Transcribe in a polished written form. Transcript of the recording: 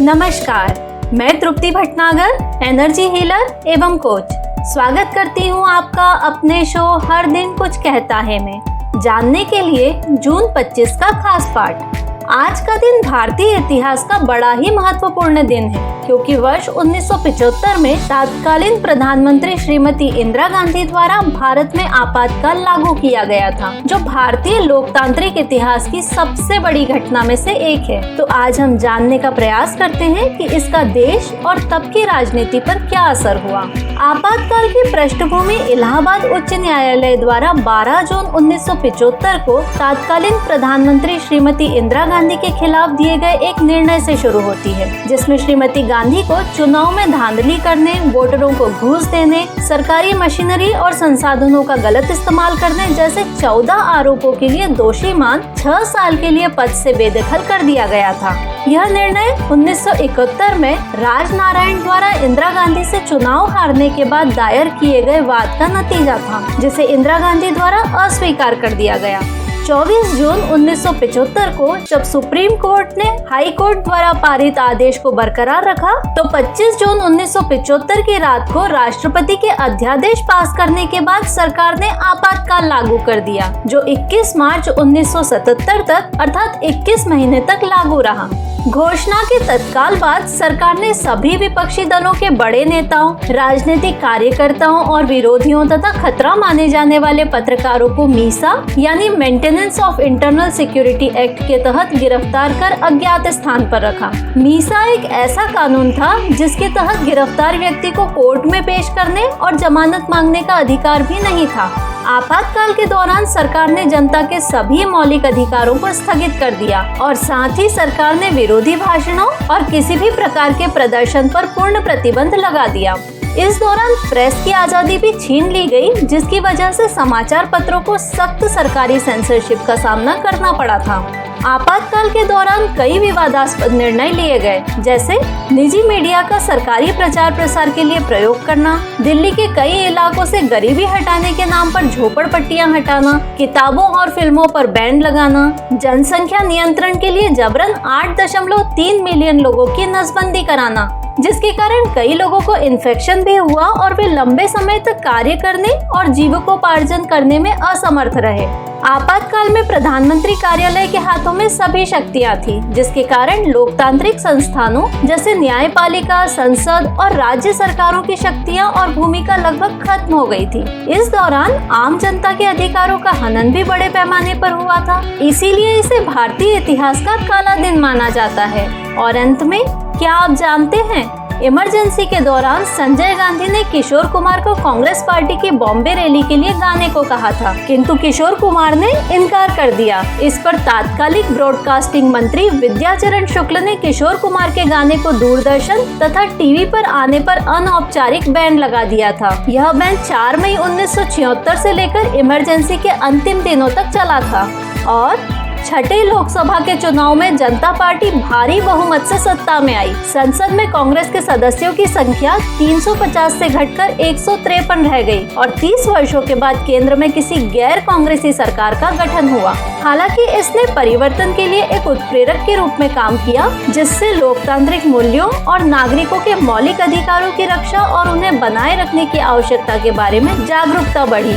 नमस्कार, मैं तृप्ति Bhatnagar, energy healer एवं कोच। स्वागत करती हूँ आपका अपने शो हर दिन कुछ कहता है में जानने के लिए जून 25 का खास पाठ। आज का दिन भारतीय इतिहास का बड़ा ही महत्वपूर्ण दिन है, क्योंकि वर्ष 1975 में तत्कालीन प्रधानमंत्री श्रीमती इंदिरा गांधी द्वारा भारत में आपातकाल लागू किया गया था, जो भारतीय लोकतांत्रिक इतिहास की सबसे बड़ी घटना में से एक है। तो आज हम जानने का प्रयास करते हैं कि इसका देश और तब की राजनीति पर क्या असर हुआ। आपातकाल की पृष्ठभूमि इलाहाबाद उच्च न्यायालय द्वारा 12 जून 1975 को तत्कालीन प्रधानमंत्री श्रीमती इंदिरा गांधी के खिलाफ दिए गए एक निर्णय से शुरू होती है, जिसमें श्रीमती गांधी को चुनाव में धांधली करने, वोटरों को घूस देने, सरकारी मशीनरी और संसाधनों का गलत इस्तेमाल करने जैसे 14 आरोपों के लिए दोषी मान 6 साल के लिए पद से बेदखल कर दिया गया था। यह निर्णय 1971 में राजनारायण द्वारा इंदिरा गांधी से चुनाव हारने के बाद दायर किए गए वाद का नतीजा था, जिसे इंदिरा गांधी द्वारा अस्वीकार कर दिया गया। 24 जून 1975 को जब सुप्रीम कोर्ट ने हाई कोर्ट द्वारा पारित आदेश को बरकरार रखा, तो 25 जून 1975 की रात को राष्ट्रपति के अध्यादेश पास करने के बाद सरकार ने आपातकाल लागू कर दिया, जो 21 मार्च 1977 तक अर्थात 21 महीने तक लागू रहा। घोषणा के तत्काल बाद सरकार ने सभी विपक्षी दलों के बड़े नेताओं, राजनीतिक कार्यकर्ताओं और विरोधियों तथा खतरा माने जाने वाले पत्रकारों को मीसा यानी maintenance of internal security act के तहत गिरफ्तार कर अज्ञात स्थान पर रखा। मीसा एक ऐसा कानून था जिसके तहत गिरफ्तार व्यक्ति को कोर्ट में पेश करने और जमानत मांगने का अधिकार भी नहीं था। आपातकाल के दौरान सरकार ने जनता के सभी मौलिक अधिकारों को स्थगित कर दिया और साथ ही सरकार ने विरोधी भाषणों और किसी भी प्रकार के प्रदर्शन पर पूर्ण प्रतिबंध लगा दिया। इस दौरान प्रेस की आजादी भी छीन ली गई, जिसकी वजह से समाचार पत्रों को सख्त सरकारी सेंसरशिप का सामना करना पड़ा था। आपातकाल के दौरान कई विवादास्पद निर्णय लिए गए, जैसे निजी मीडिया का सरकारी प्रचार प्रसार के लिए प्रयोग करना, दिल्ली के कई इलाकों से गरीबी हटाने के नाम पर झोपड़पट्टियां हटाना, किताबों और फिल्मों पर बैन लगाना, जनसंख्या नियंत्रण के लिए जबरन 8.3 मिलियन लोगों की नसबंदी कराना, जिसके कारण कई लोगों को इन्फेक्शन भी हुआ और वे लंबे समय तक कार्य करने और जीविकोपार्जन करने में असमर्थ रहे। आपातकाल में प्रधानमंत्री कार्यालय के हाथों में सभी शक्तियां थी, जिसके कारण लोकतांत्रिक संस्थानों जैसे न्यायपालिका, संसद और राज्य सरकारों की शक्तियां और भूमिका लगभग खत्म हो गई थी। इस दौरान आम जनता के अधिकारों का हनन भी बड़े पैमाने पर हुआ था, इसीलिए इसे भारतीय इतिहास का काला दिन माना जाता है। और अंत में क्या आप जानते हैं, इमरजेंसी के दौरान संजय गांधी ने किशोर कुमार को कांग्रेस पार्टी की बॉम्बे रैली के लिए गाने को कहा था, किंतु किशोर कुमार ने इनकार कर दिया। इस पर तात्कालिक ब्रॉडकास्टिंग मंत्री विद्याचरण शुक्ल ने किशोर कुमार के गाने को दूरदर्शन तथा टीवी पर आने पर अनौपचारिक बैन लगा दिया था। यह बैन 4 मई 1976 से लेकर इमरजेंसी के अंतिम दिनों तक चला था और छठे लोकसभा के चुनाव में जनता पार्टी भारी बहुमत से सत्ता में आई। संसद में कांग्रेस के सदस्यों की संख्या 350 से घटकर 153 रह गई और 30 वर्षों के बाद केंद्र में किसी गैर कांग्रेसी सरकार का गठन हुआ। हालांकि इसने परिवर्तन के लिए एक उत्प्रेरक के रूप में काम किया, जिससे लोकतांत्रिक मूल्यों और नागरिकों के मौलिक अधिकारों की रक्षा और उन्हें बनाए रखने की आवश्यकता के बारे में जागरूकता बढ़ी।